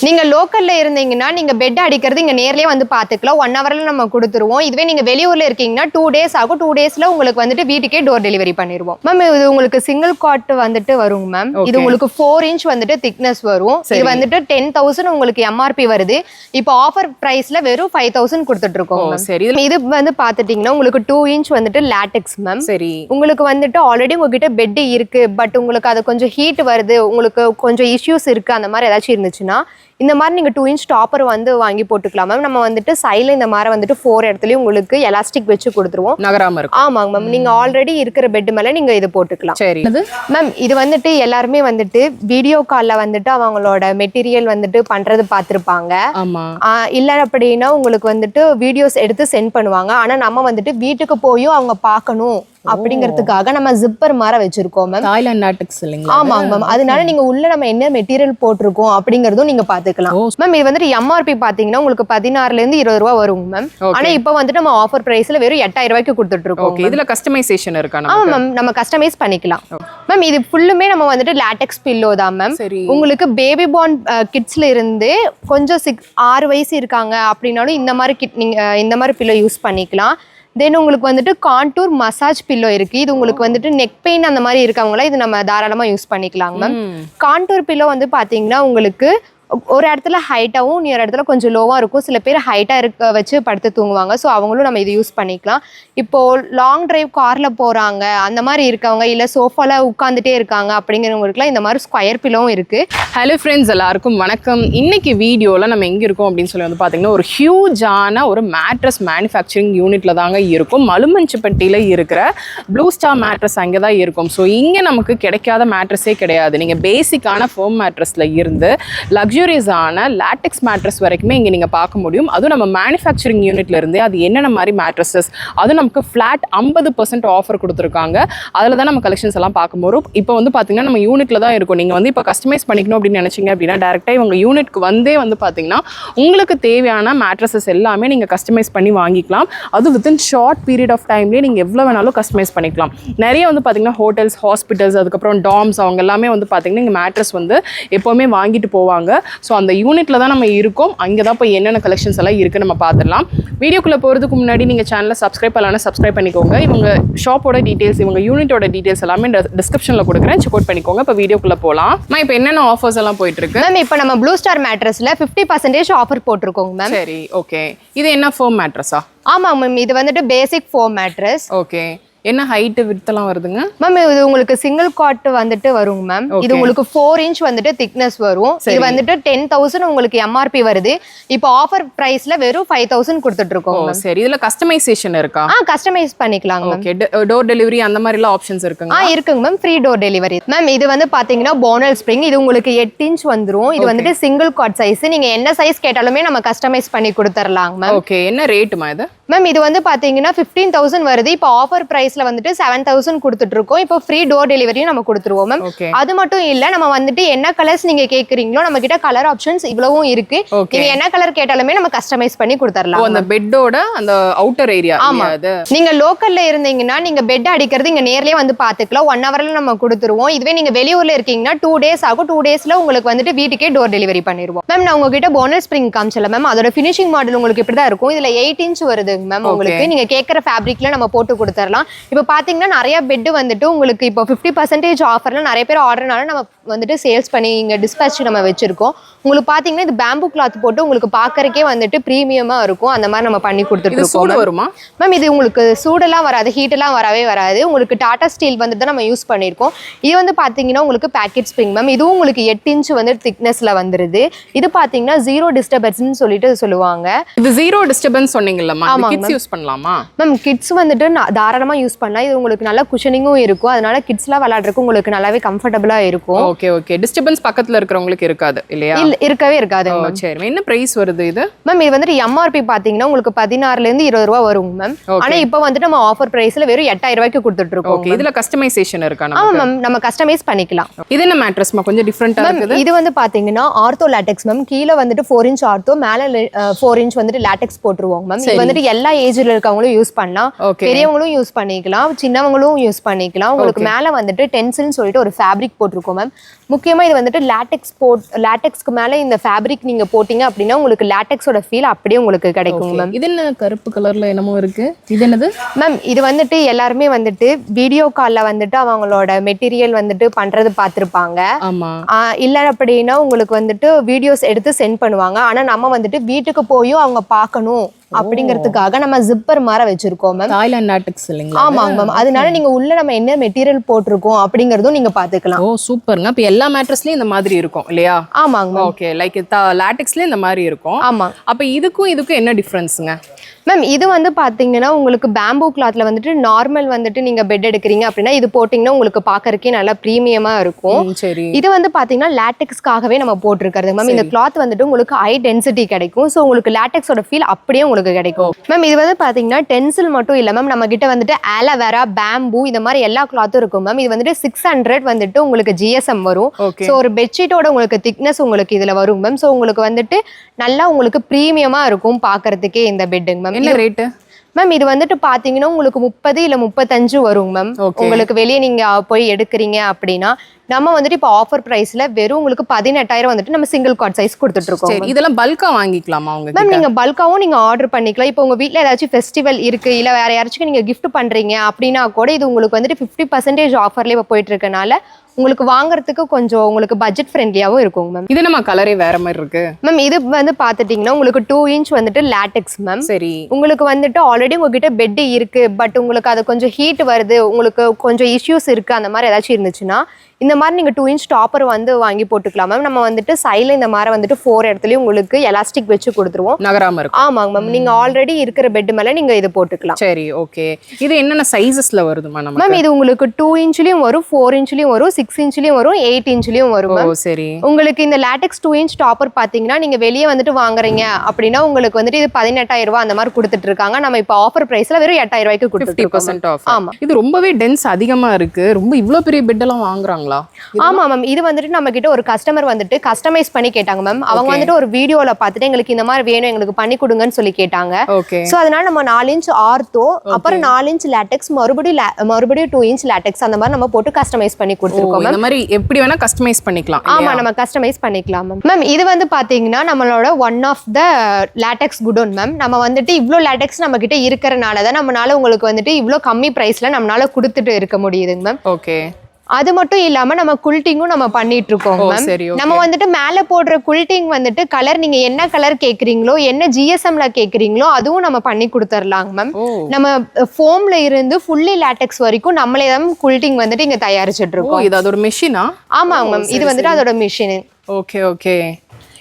நீங்க லோக்கல்ல இருந்தீங்கன்னா நீங்க பெட் அடிக்கிறது இங்க நேர்லயே வந்து பாத்துக்கலாம். 1 ஹவர்ல நம்ம கொடுத்துருவோம். இதுவே நீங்க வெளியூர்ல இருக்கீங்கன்னா 2 டேஸ் ஆகும். 2 டேஸ்ல உங்களுக்கு வந்துட்டு வீட்டுக்கே டோர் டெலிவரி பண்ணிடுவோம். மேம் இது உங்களுக்கு சிங்கிள் காட் வந்துட்டு வருங்க மேம். இது உங்களுக்கு 4 இன்ச் வந்துட்டு திக்னஸ் வரும். இது வந்துட்டு 10,000 உங்களுக்கு எம்ஆர்பி வருது. இப்போ ஆஃபர் பிரைஸ்ல வெறும் 5,000 கொடுத்துட்டு இருக்கோம். சரி, இது வந்து பாத்துட்டீங்கன்னா உங்களுக்கு 2 இன்ச் வந்துட்டு லாட்டெக்ஸ் மேம். சரி, உங்களுக்கு வந்துட்டு ஆல்ரெடி உங்ககிட்ட பெட் இருக்கு, பட் உங்களுக்கு அது கொஞ்சம் ஹீட் வருது, உங்களுக்கு கொஞ்சம் இஷ்யூஸ் இருக்கு, அந்த மாதிரி ஏதாச்சும் இருந்துச்சுன்னா இந்த மாதிரி நீங்க 2 இன்ச் டாப்பர் வந்து வாங்கி போட்டுக்கலாம் மேம். நம்ம வந்துட்டு சைடுல இந்த மாதிரி வந்துட்டு 4 இடத்துலயும் உங்களுக்கு எலாஸ்டிக் வச்சு கொடுத்துருவோம், நகராம இருக்கும். ஆமாங்க மேம். நீங்க ஆல்ரெடி இருக்கிற பெட் மேல நீங்க இது போட்டுக்கலாம். சரி மேம், இது வந்துட்டு எல்லாருமே வந்துட்டு வீடியோ கால்ல வந்துட்டு அவங்களோட மெட்டீரியல் வந்துட்டு பண்றது பார்த்திருப்பாங்க. இல்ல அப்படின்னா உங்களுக்கு வந்துட்டு வீடியோஸ் எடுத்து சென்ட் பண்ணுவாங்க. ஆனா நம்ம வந்துட்டு வீட்டுக்கு போயும் அவங்க பார்க்கணும் அப்படிங்கிறதுக்காக நம்ம ஜிப்பர் மாதிரி வச்சிருக்கோம் மேம். தாய்லாந்து லாட்டெக்ஸ் இல்லைங்களா? ஆமாங்க மேம். அதனால நீங்க உள்ள நம்ம என்ன மெட்டீரியல் போட்டிருக்கோம் அப்படிங்கறதும் நீங்க பாத்துக்கலாம் மேம். இது வந்துட்டு எம்ஆர்பி பாத்தீங்கன்னா உங்களுக்கு 16 இருந்து 20 ரூபாய் வரும் மேம். ஆனா இப்போ வந்துட்டு நம்ம ஆஃபர் பிரைஸ்ல வெறும் 8,000 ரூபாய்க்கு கொடுத்துட்டு இருக்கோம். இதுல கஸ்டமைசேஷன் இருக்கா? ஆமா மேம், நம்ம கஸ்டமைஸ் பண்ணிக்கலாம் மேம். இது ஃபுல்லுமே நம்ம வந்துட்டு லாட்டெக்ஸ் பில்லோ தான் மேம். உங்களுக்கு பேபி பார்ன் கிட்ஸ்ல இருந்து கொஞ்சம் 6 வயசு இருக்காங்க அப்படின்னாலும் இந்த மாதிரி கிட் நீங்க இந்த மாதிரி பில்லோ யூஸ் பண்ணிக்கலாம். தென் உங்களுக்கு வந்துட்டு கான்டூர் மசாஜ் பில்லோ இருக்கு. இது உங்களுக்கு வந்துட்டு நெக் பெயின் அந்த மாதிரி இருக்கவங்களா இது நம்ம தாராளமா யூஸ் பண்ணிக்கலாங்க மேம். கான்டூர் பில்லோ வந்து பாத்தீங்கன்னா உங்களுக்கு ஒரு இடத்துல ஹைட்டாகவும் இன்னொரு இடத்துல கொஞ்சம் லோவாக இருக்கும். சில பேர் ஹைட்டாக இருக்க வச்சு படுத்து தூங்குவாங்க. ஸோ அவங்களும் நம்ம இது யூஸ் பண்ணிக்கலாம். இப்போது லாங் டிரைவ் காரில் போகிறாங்க அந்த மாதிரி இருக்கவங்க, இல்லை சோஃபாவில் உட்காந்துட்டே இருக்காங்க அப்படிங்கிறவங்களுக்குலாம் இந்த மாதிரி ஸ்கொயர் பில்லோவும் இருக்குது. ஹலோ ஃப்ரெண்ட்ஸ், எல்லாருக்கும் வணக்கம். இன்னைக்கு வீடியோவில் நம்ம எங்கே இருக்கோம் அப்படின்னு சொல்லி வந்து பார்த்தீங்கன்னா ஒரு ஹியூஜான ஒரு மேட்ரஸ் மேனுஃபேக்சரிங் யூனிட்டில் தாங்க இருக்கும். மலுமஞ்சிப்பட்டியில் இருக்கிற ப்ளூ ஸ்டார் மேட்ரஸ் அங்கே தான் இருக்கும். ஸோ இங்கே நமக்கு கிடைக்காத மேட்ரஸே கிடையாது. நீங்கள் பேசிக்கான ஃபோம் மேட்ரஸில் இருந்து லக்ஸூரியஸான லாட்டெக்ஸ் மேட்ரஸ் வரைக்குமே இங்கே நீங்கள் பார்க்க முடியும். அதுவும் நம்ம மேனுஃபேக்சரிங் யூனிட்ல இருந்தே அது என்னென்ன மாதிரி மேட்ரஸஸ், அதுவும் நமக்கு ஃப்ளாட் 50% ஆஃபர் கொடுத்துருக்காங்க. அதில் தான் நம்ம கலெக்ஷன்ஸ் எல்லாம் பார்க்க போகிறோம். இப்போ வந்து பார்த்தீங்கன்னா நம்ம யூனிட்ல தான் இருக்கும். நீங்கள் வந்து இப்போ கஸ்டமைஸ் பண்ணிக்கணும் அப்படின்னு நினச்சிங்க அப்படின்னா டேரெக்டாக இவங்க யூனிட்க்கு வந்தே வந்து பார்த்தீங்கன்னா உங்களுக்கு தேவையான மேட்ரஸஸ் எல்லாமே நீங்கள் கஸ்டமைஸ் பண்ணி வாங்கிக்கலாம். அது வித்தின் ஷார்ட் பீரியட் ஆஃப் டைம்லேயே நீங்கள் எவ்வளோ வேணாலும் கஸ்டமைஸ் பண்ணிக்கலாம். நிறைய வந்து பார்த்தீங்கன்னா ஹோட்டல்ஸ், ஹாஸ்பிட்டல்ஸ், அதுக்கப்புறம் டாம்ஸ் அவங்க எல்லாமே வந்து பார்த்தீங்கன்னா இங்கே மேட்ரஸ் வந்து எப்போவுமே வாங்கிட்டு போவாங்க. ஸோ அந்த யூனிட்ல தான் நம்ம இருக்கோம். அங்கே தான் இப்போ என்னென்ன கலெக்ஷன்ஸ் எல்லாம் இருக்குன்னு நம்ம பார்த்துடலாம். வீடியோக்குள்ளே போகிறதுக்கு முன்னாடி நீங்கள் சேனலை சப்ஸ்கிரைப் பண்ணலாம், சப்ஸ்கிரைப் பண்ணிக்கோங்க. இவங்க ஷாப்போட டீட்டெயில்ஸ், இவங்க யூனிட்டோட டீட்டெயில்ஸ் எல்லாமே டிஸ்கிரிப்ஷனில் கொடுக்குறேன், செக் அவுட் பண்ணிக்கோங்க. இப்போ வீடியோக்குள்ளே போகலாம். இப்போ என்னென்ன ஆஃபர்ஸ் எல்லாம் போயிட்டு இருக்கு மேம்? இப்போ நம்ம ப்ளூ ஸ்டார் மேட்ரஸ்ல 50% ஆஃபர் போட்டிருக்கோங்க மேம். சரி, ஓகே. இது என்ன ஃபோம் மேட்ரஸா? ஆமாம் மேம், இது வந்துட்டு பேசிக் ஃபோம் மேட்ரஸ். ஓகே. என்ன ஹைட் விட்த்லாம் வருதுங்க மேம்? இது உங்களுக்கு சிங்கிள் காட் வந்துட்டு வருங்க மேம். இது உங்களுக்கு 4 இன்ச் வந்துட்டு திக்னஸ் வரும். இது வந்துட்டு 10,000 உங்களுக்கு எம்ஆர்பி வருது. இப்போ ஆஃபர் பிரைஸ்ல வெறும் 5,000 கொடுத்துட்டு இருக்கோம். சரி, இதுல கஸ்டமைசேஷன் இருக்கா? கஸ்டமைஸ் பண்ணிக்கலாங்க மேம். ஓகே. டோர் டெலிவரி அந்த மாதிரி எல்லாம் ஆப்ஷன்ஸ் இருக்குங்க? இருக்குங்க ma'am, free door delivery ma'am. இது வந்து பாத்தீங்கன்னா போனல் ஸ்ப்ரிங். இது உங்களுக்கு 8 இன்ச் வந்துரும். இது வந்துட்டு சிங்கிள் காட் சைஸ். நீங்க என்ன சைஸ் கேட்டாலுமே நம்ம கஸ்டமைஸ் பண்ணி கொடுத்துறலாங்க மேம். ஓகே. என்ன ரேட்டுமா இது மேம்? இது வந்து பாத்தீங்கன்னா 15,000 வருது. இப்போ ஆஃபர் பிரைஸ்ல வந்துட்டு 7,000 கொடுத்துட்டு இருக்கோம். இப்போ ஃப்ரீ டோர் டெலிவரியும் நம்ம கொடுத்துருவோம் மேம். அது மட்டும் இல்ல, நம்ம வந்துட்டு என்ன கலர்ஸ் நீங்க கேக்குறீங்களோ நம்ம கிட்ட கலர் ஆப்ஷன்ஸ் இவ்வளவும் இருக்கு. நீங்க என்ன கலர் கேட்டாலுமே நம்ம கஸ்டமைஸ் பண்ணி கொடுத்துறலாம். அந்த பெட்டோட அந்த அவுட்டர் ஏரியா. ஆமா, நீங்க லோக்கல்ல இருந்தீங்கன்னா நீங்க பெட் அடிக்கிறது இங்க நேர்லயே வந்து பாத்துக்கலாம். 1 ஹவர்ல நம்ம கொடுத்துருவோம். இதுவே நீங்க வெளியூர்ல இருக்கீங்கன்னா 2 டேஸ் ஆகும். 2 டேஸ்ல உங்களுக்கு வந்துட்டு வீட்டுக்கே டோர் டெலிவரி பண்ணிடுவோம் மேம். நான் உங்ககிட்ட போனல் ஸ்ப்ரிங் காமிச்சல மேம், அதோட ஃபினிஷிங் மாடல் உங்களுக்கு இப்படிதான் இருக்கும். இதுல 8 இன்ச் வருது மேம். உங்களுக்கு நீங்க கேட்கற ஃபேப்ரிக்ல நம்ம போட்டு கொடுத்துறலாம். இப்போ பாத்தீங்கன்னா நிறைய பெட் வந்துட்டு உங்களுக்கு இப்போ 50% ஆஃபர்ல நிறைய பேர் ஆர்டர்னால நம்ம வந்துட்டு சேல்ஸ் பண்ணி இங்க டிஸ்பேட்ச் நம்ம வச்சிருக்கோம். உங்களுக்கு பாத்தீங்கன்னா இது பேம்பு கிளாத் போட்டு உங்களுக்கு பாக்கறக்கே வந்துட்டு பிரீமியமா இருக்கும். அந்த மாதிரி நம்ம பண்ணி கொடுத்துட்டு இருக்கோம் மேம். இது உங்களுக்கு சூடெல்லாம் வராது, ஹீட் எல்லாம் வரவே வராது. உங்களுக்கு டாடா ஸ்டீல் வந்து தான் நம்ம யூஸ் பண்ணிருக்கோம். இது வந்து பாத்தீங்கன்னா உங்களுக்கு பேக்கெட் ஸ்ப்ரிங் மேம். இதுவும் உங்களுக்கு 8 இன்ச் வந்து திக்னஸ்ல வந்துருது. இது பாத்தீங்கன்னா 0 டிஸ்டர்பன்ஸ் சொல்லிட்டு சொல்லுவாங்க. இது 0 டிஸ்டர்பன்ஸ் சொன்னீங்கல்லமா, கிட்ஸ் யூஸ் பண்ணலாமா மேம்? கிட்ஸ் வந்துட்டு தாராளமா யூஸ் பண்ணலாம். இது உங்களுக்கு நல்ல குஷனிங்கும் இருக்கும். அதனால கிட்ஸ்லாம் விளையாடுறதுக்கு உங்களுக்கு நல்லாவே கம்ஃபர்டபுளா இருக்கும். Okay okay. டிஸ்டர்பன்ஸ் பக்கத்துல இருக்கிறவங்களுக்கு இருக்காது இல்லையா? இருக்கவே இருக்காது. சரி, என்ன பிரைஸ் வருது இது மேம்? இது வந்துட்டு எம்ஆர்பி பாத்தீங்கன்னா உங்களுக்கு 16 இருந்து 20 ரூபாய் வரும் மேம். ஆனா இப்போ வந்துட்டு நம்ம ஆஃபர் பிரைஸ்ல வெறும் 8,000 ரூபாய்க்கு கொடுத்துட்டு இருக்கோம். ஓகே. இதுல கஸ்டமைசேஷன் இருக்கா? ஆமா மேம், நம்ம கஸ்டமைஸ் பண்ணிக்கலாம். இது என்ன மேட்ரஸ்மா? கொஞ்சம் டிஃபரெண்டா இருக்குது. இது வந்து பாத்தீங்கன்னா ஆர்த்தோ லாட்டெக்ஸ் மேம். கீழ வந்துட்டு 4 இன்ச் ஆர்த்தோ, மேல 4 இன்ச் வந்துட்டு லாட்டெக்ஸ் போட்டுருவாங்க மேம். இது வந்துட்டு எல்லா ஏஜ்ல இருக்கவங்களும் யூஸ் பண்ணலாம். பெரியவங்களும் யூஸ் பண்ணிக்கலாம், சின்னவங்களும் யூஸ் பண்ணிக்கலாம். உங்களுக்கு மேல வந்துட்டு டென்சில்னு சொல்லிட்டு ஒரு ஃபேப்ரிக் போட்டிருக்கோம் மேம். முக்கியமாக இது வந்துட்டு லேட்டெக்ஸ்க்கு மேலே இந்த ஃபேப்ரிக் நீங்கள் போட்டிங்க அப்படின்னா உங்களுக்கு லேட்டெக்ஸோட ஃபீல் அப்படியே உங்களுக்கு கிடைக்கும் மேம். இது என்ன கருப்பு கலர்ல என்னமோ இருக்கு, இது என்னது மேம்? இது வந்துட்டு எல்லாருமே வந்துட்டு வீடியோ காலில் வந்துட்டு அவங்களோட மெட்டீரியல் வந்துட்டு பண்ணுறது பார்த்துருப்பாங்க. இல்லை அப்படின்னா உங்களுக்கு வந்துட்டு வீடியோஸ் எடுத்து சென்ட் பண்ணுவாங்க. ஆனால் நம்ம வந்துட்டு வீட்டுக்கு போயும் அவங்க பார்க்கணும் அப்படிங்கிறதுக்காக நம்ம ஜிப்பர் மாதிரி வச்சிருக்கோம் மேம். தாய்லாந்து லேட்டெக்ஸ் இல்லைங்களா? ஆமாங்க மேம். அதனால நீங்க உள்ள நம்ம என்ன மெட்டீரியல் போட்டிருக்கோம் அப்படிங்கறதும் நீங்க பாத்துக்கலாம். ஓ சூப்பர்ங்க. அப்ப எல்லா மேட்ரஸ்லயும் இந்த மாதிரி இருக்கும் இல்லையா? ஆமாங்க மேம். ஓகே, லைக் லேட்டெக்ஸ்ல இந்த மாதிரி இருக்கும். ஆமா. அப்ப இதுக்கும் என்ன டிஃபரன்ஸ்ங்க மேம்? இது வந்து பாத்தீங்கன்னா உங்களுக்கு பேம்பூ கிளாத்ல வந்துட்டு நார்மல் வந்துட்டு நீங்க பெட் எடுக்கிறீங்க அப்படின்னா இது போட்டீங்கன்னா உங்களுக்கு பாக்கறதுக்கே நல்லா பிரீமியமா இருக்கும். சரி. இது வந்து பாத்தீங்கன்னா லேட்டெக்ஸ்க்காகவே நம்ம போட்டிருக்கிறது மேம். இந்த கிளாத் வந்துட்டு உங்களுக்கு ஹை டென்சிட்டி கிடைக்கும். ஸோ உங்களுக்கு லேட்டெக்ஸோட ஃபீல் அப்படியே உங்களுக்கு கிடைக்கும் மேம். இது வந்து பாத்தீங்கன்னா டென்சில் மட்டும் இல்ல மேம், நம்ம கிட்ட வந்துட்டு ஆலோவேரா, பேம்பூ இந்த மாதிரி எல்லா கிளாத்தும் இருக்கும் மேம். இது வந்துட்டு 600 வந்துட்டு உங்களுக்கு GSM வரும். ஸோ ஒரு பெட்ஷீட்டோட உங்களுக்கு திக்னஸ் உங்களுக்கு இதுல வரும் மேம். ஸோ உங்களுக்கு வந்துட்டு நல்லா உங்களுக்கு பிரீமியமா இருக்கும் பாக்குறதுக்கே இந்த பெட்டுங்க மேம். என்ன ரேட்டு மேம்? இது வந்துட்டு பாத்தீங்கன்னா உங்களுக்கு 30 இல்ல 35 வரும் மேம். உங்களுக்கு வெளியே நீங்க போய் எடுக்கிறீங்க அப்படின்னா நம்ம வந்துட்டு இப்போ ஆஃபர் பிரைஸ்ல வெறும் உங்களுக்கு 18,000 வந்துட்டு நம்ம சிங்கிள் கார்ட் சைஸ் கொடுத்துட்டு இருக்கோம். இதெல்லாம் பல்கா வாங்கிக்கலாமா உங்க மேம்? நீங்க பல்காவும் நீங்க ஆர்டர் பண்ணிக்கலாம். இப்போ உங்க வீட்ல ஏதாச்சும் ஃபெஸ்டிவல் இருக்கு இல்ல வேற யாராச்சும் நீங்க கிஃப்ட் பண்றீங்க அப்படின்னா கூட இது உங்களுக்கு வந்துட்டு 50% ஆஃபர்ல இப்போ போயிட்டு இருக்கனால உங்களுக்கு வாங்குறதுக்கு கொஞ்சம் உங்களுக்கு பட்ஜெட் ஃப்ரெண்ட்லியாவும் இருக்கும் மேம். இது நம்ம கலரே வேற மாதிரி இருக்கு மேம். இது வந்து பாத்துட்டீங்கன்னா உங்களுக்கு 2 inch வந்துட்டு லேட்டெக்ஸ் மேம். சரி. உங்களுக்கு வந்துட்டு ஆல்ரெடி உங்ககிட்ட பெட் இருக்கு, பட் உங்களுக்கு அது கொஞ்சம் ஹீட் வருது, உங்களுக்கு கொஞ்சம் இஷ்யூஸ் இருக்கு, அந்த மாதிரி ஏதாச்சும் இருந்துச்சுன்னா இந்த மாதிரி நீங்க 2 inch டாப்பர் வந்து வாங்கி போட்டுக்கலாம் மேம். நம்ம வந்துட்டு சைட்ல இந்த மாதிரி வந்துட்டு 4 இடத்துலயும் உங்களுக்கு எலாஸ்டிக் வச்சு கொடுத்துருவோம், நகராம இருக்கும். ஆமாங்க மேம். நீங்க ஆல்ரெடி இருக்கிற பெட் மேல நீங்க இது போட்டுக்கலாம். சரி, ஓகே. இது என்னென்ன சைஸஸ்ல வருதுமா நமக்கு? மேம் இது உங்களுக்கு 2 inchலயும் வரும், 4 inchலயும் வரும், 6 inchலயும் வரும், 8 inchலயும் வரும் மேம். சரி. உங்களுக்கு இந்த லேட்டெக்ஸ் 2 inch டாப்பர் பாத்தீங்கன்னா நீங்க வெளியே வந்துட்டு வாங்குறீங்க அப்படின்னா உங்களுக்கு வந்துட்டு இது 18,000 ரூபாய் அந்த மாதிரி கொடுத்துட்டு இருக்காங்க. நம்ம இப்போ ஆஃபர் பிரைஸ்ல வெறும் 8,000 ரூபாய்க்கு கொடுத்துட்டு 50% ஆஃப். ஆமா. இது ரொம்பவே டென்ஸ் அதிகமா இருக்கு. ரொம்ப இவ்ளோ பெரிய பெட் எல்லாம் வாங்குறாங்க. ஆமா மேம். இது வந்துட்டு நம்ம கிட்ட ஒரு கஸ்டமர் வந்துட்டு கஸ்டமைஸ் பண்ணி கேட்டாங்க மேம். அவங்க வந்துட்டு ஒரு வீடியோல பார்த்துட்டு எங்களுக்கு இந்த மாதிரி வேணும், எங்களுக்கு பண்ணி கொடுங்கன்னு சொல்லி கேட்டாங்க. சோ அதனால நம்ம 4 inch ஆர்த்தோ, அப்புறம் 4 inch லேட்டெக்ஸ், மறுபடியும் 2 inch லேட்டெக்ஸ் அந்த மாதிரி நம்ம போட்டு கஸ்டமைஸ் பண்ணி கொடுத்துருக்கோம் மேம். இந்த மாதிரி எப்படி வேணா கஸ்டமைஸ் பண்ணிக்கலாம். ஆமா, நம்ம கஸ்டமைஸ் பண்ணிக்கலாம் மேம். மேம் இது வந்து பாத்தீங்கன்னா நம்மளோட one of the latex godown ma'am. நம்ம வந்துட்டு இவ்ளோ லேட்டெக்ஸ் நம்ம கிட்ட இருக்கறனால தான் நம்மளால உங்களுக்கு வந்துட்டு இவ்ளோ கம்மி பிரைஸ்ல நம்மளால கொடுத்துட்டு இருக்க முடியுதுங்க மேம். ஓகே. அது மட்டும் இல்லாம நம்ம குல்ட்டிங்கும் நம்ம பண்ணிட்டு இருக்கோம் மேம். நம்ம வந்துட்டு மேல போடுற குல்ட்டிங் வந்துட்டு கலர் நீங்க என்ன கலர் கேக்குறீங்களோ, என்ன GSMல கேக்குறீங்களோ அதுவும் நம்ம பண்ணி கொடுத்துடலாங்க மேம். நம்ம ஃபோம்ல இருந்து ஃபுல்லி லேட்டெக்ஸ் வரைக்கும் நம்மளே தான் குல்ட்டிங் வந்துட்டு இங்க தயாரிச்சிட்டு இருக்கோம். இது அதோட மிஷினா? ஆமாங்க மேம். இது வந்துட்டு அதோட மிஷின். Okay okay.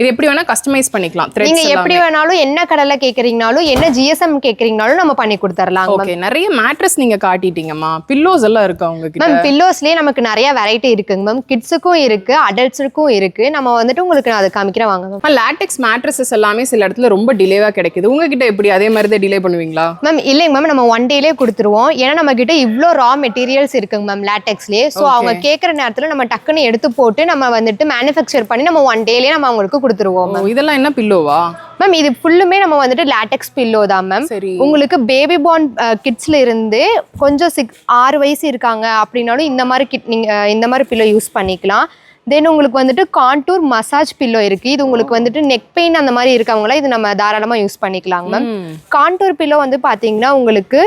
இது எப்படி வேணா கஸ்டமைஸ் பண்ணிக்கலாம். நீங்க எப்படி வேணாலும் என்ன கலர்ல கேக்குறீங்கனாலும் என்ன GSM கேக்குறீங்கனாலும் நம்ம பண்ணி கொடுத்துறலாம். ஓகே. நிறைய மேட்ரஸ் நீங்க காட்டிட்டீங்கம்மா. பில்லோஸ் எல்லாம் இருக்கு அவங்க கிட்ட மேம்? பில்லோஸ்லயே நமக்கு நிறைய வெரைட்டி இருக்குங்க மேம். கிட்ஸுக்கும் இருக்கு, அடல்ட்ஸுக்கும் இருக்கு. நம்ம வந்துட்டு உங்களுக்கு நான் அதை காமிக்கிறேன் வாங்க மேம். லேட்டெக்ஸ் மேட்ரஸஸ் எல்லாமே சில இடத்துல ரொம்ப டிலேவா கிடைக்குது. உங்ககிட்ட எப்படி அதே மாதிரி தான் டிலே பண்ணுவீங்களா? மேம் இல்லைங்க மேம், நம்ம 1 டேலயே கொடுத்துருவோம். ஏன்னா நம்ம கிட்ட இவ்ளோ ரா மெட்டீரியல்ஸ் இருக்குங்க மேம் லேட்டெக்ஸ்லயே. சோ அவங்க கேக்குற நேரத்துல நம்ம டக்குன்னு எடுத்து போட்டு நம்ம வந்துட்டு மேனுஃபேக்சர் பண்ணி நம்ம 1 டேலயே நம்ம அவங்களுக்கு கொடுத்துருவோம். இதெல்லாம் என்ன பில்லோவா மேம்? இது ஃபுல்லுமே நம்ம வந்துட்டு லேட்டெக்ஸ் பில்லோ தான் மேம். உங்களுக்கு பேபி பார்ன் கிட்ஸ்ல இருந்து கொஞ்சம் 6 வயசு இருக்காங்க அப்படின்னாலும் இந்த மாதிரி நீங்க இந்த மாதிரி பில்லோ யூஸ் பண்ணிக்கலாம். தென் உங்களுக்கு வந்துட்டு கான்டூர் மசாஜ் பில்லோ இருக்கு. இது உங்களுக்கு வந்துட்டு நெக் பெயின் அந்த மாதிரி இருக்கவங்களா இது நம்ம தாராளமா யூஸ் பண்ணிக்கலாங்க மேம். கான்டூர் பில்லோ வந்து பாத்தீங்கன்னா உங்களுக்கு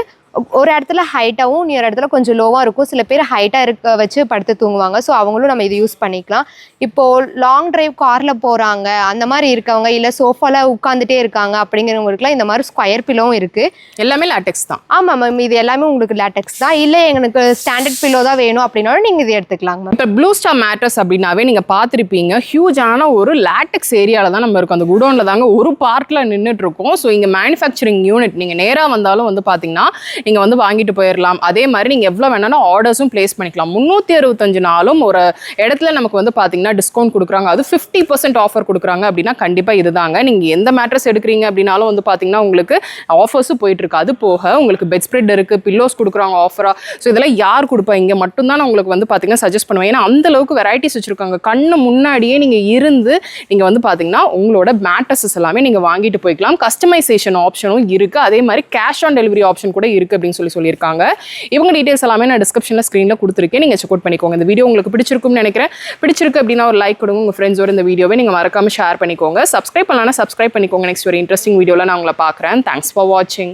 ஒரு இடத்துல ஹைட்டாகவும் இன்னொரு இடத்துல கொஞ்சம் லோவாக இருக்கும். சில பேர் ஹைட்டாக இருக்க வச்சு படுத்து தூங்குவாங்க. ஸோ அவங்களும் நம்ம இது யூஸ் பண்ணிக்கலாம். இப்போது லாங் டிரைவ் காரில் போகிறாங்க அந்த மாதிரி இருக்கவங்க, இல்லை சோஃபாவில் உட்காந்துட்டே இருக்காங்க அப்படிங்கிறவங்களுக்குலாம் இந்த மாதிரி ஸ்கொயர் பில்லோவும் இருக்குது. எல்லாமே லேட்டெக்ஸ் தான். ஆமாம் மேம். இது எல்லாமே உங்களுக்கு லேட்டெக்ஸ் தான். இல்லை எங்களுக்கு ஸ்டாண்டர்ட் பில்லோ தான் வேணும் அப்படின்னாலும் நீங்கள் இது எடுத்துக்கலாங்க மேம். இப்போ ப்ளூ ஸ்டார் மேட்ரஸ் அப்படின்னாவே நீங்கள் பார்த்துருப்பீங்க, ஹியூஜான ஒரு லேட்டெக்ஸ் ஏரியாவில் தான் நம்ம இருக்கோம். அந்த குடோனில் தாங்க ஒரு பார்ட்டில் நின்றுட்டு இருக்கோம். ஸோ இங்கே மேனுஃபேக்சரிங் யூனிட் நீங்கள் நேராக வந்தாலும் வந்து பார்த்தீங்கன்னா நீங்கள் வந்து வாங்கிட்டு போயிடலாம். அதே மாதிரி நீங்கள் எவ்வளோ வேணாலும் ஆர்டர்ஸும் பிளேஸ் பண்ணிக்கலாம். 365 நாளும் ஒரு இடத்துல நமக்கு வந்து பார்த்தீங்கன்னா டிஸ்கவுண்ட் கொடுக்குறாங்க. அது 50% ஆஃபர் கொடுக்குறாங்க அப்படின்னா கண்டிப்பாக இதுதாங்க. நீங்கள் எந்த மேட்ரஸ் எடுக்கிறீங்க அப்படின்னாலும் வந்து பார்த்தீங்கன்னா உங்களுக்கு ஆஃபர்ஸும் போயிட்டு இருக்கு. அது போக உங்களுக்கு பெட் ஸ்ப்ரெட் இருக்குது, பில்லோஸ் கொடுக்குறாங்க ஆஃபராக. ஸோ இதெல்லாம் யார் கொடுப்பா? இங்கே மட்டும்தான் நான் உங்களுக்கு வந்து பார்த்தீங்கன்னா சஜஸ்ட் பண்ணுவேன். ஏன்னா அந்த அளவுக்கு வெரைட்டிஸ் வச்சுருக்காங்க. கண்ணு முன்னாடியே நீங்கள் இருந்து நீங்கள் வந்து பார்த்தீங்கன்னா உங்களோட மேட்ரஸஸ் எல்லாமே நீங்கள் வாங்கிட்டு போய்க்கலாம். கஸ்டமைசேஷன் ஆப்ஷனும் இருக்குது. அதே மாதிரி கேஷ் ஆன் டெலிவரி ஆப்ஷன் கூட இருக்குது. இருக்குது அப்படின்னு சொல்லியிருக்காங்க. இவங்க டீட்டெயில்ஸ் எல்லாமே நான் டிஸ்கிரிப்ஷனில் ஸ்க்ரீனில் கொடுத்துருக்கேன், நீங்கள் செக் அவுட் பண்ணிக்கோங்க. இந்த வீடியோ உங்களுக்கு பிடிச்சிருக்கும்னு நினைக்கிறேன். பிடிச்சிருக்கு அப்படின்னா ஒரு லைக் கொடுங்க, உங்கள் ஃப்ரெண்ட்ஸோட இந்த வீடியோவை நீங்கள் மறக்காமல் ஷேர் பண்ணிக்கோங்க. சப்ஸ்கிரைப் பண்ணலாம்னா சப்ஸ்கிரைப் பண்ணிக்கோங்க. நெக்ஸ்ட் ஒரு இன்ட்ரெஸ்டிங் வீடியோவில் நான் உங்களை பார்க்குறேன். தேங்க்ஸ் ஃபார் வாட்சிங்.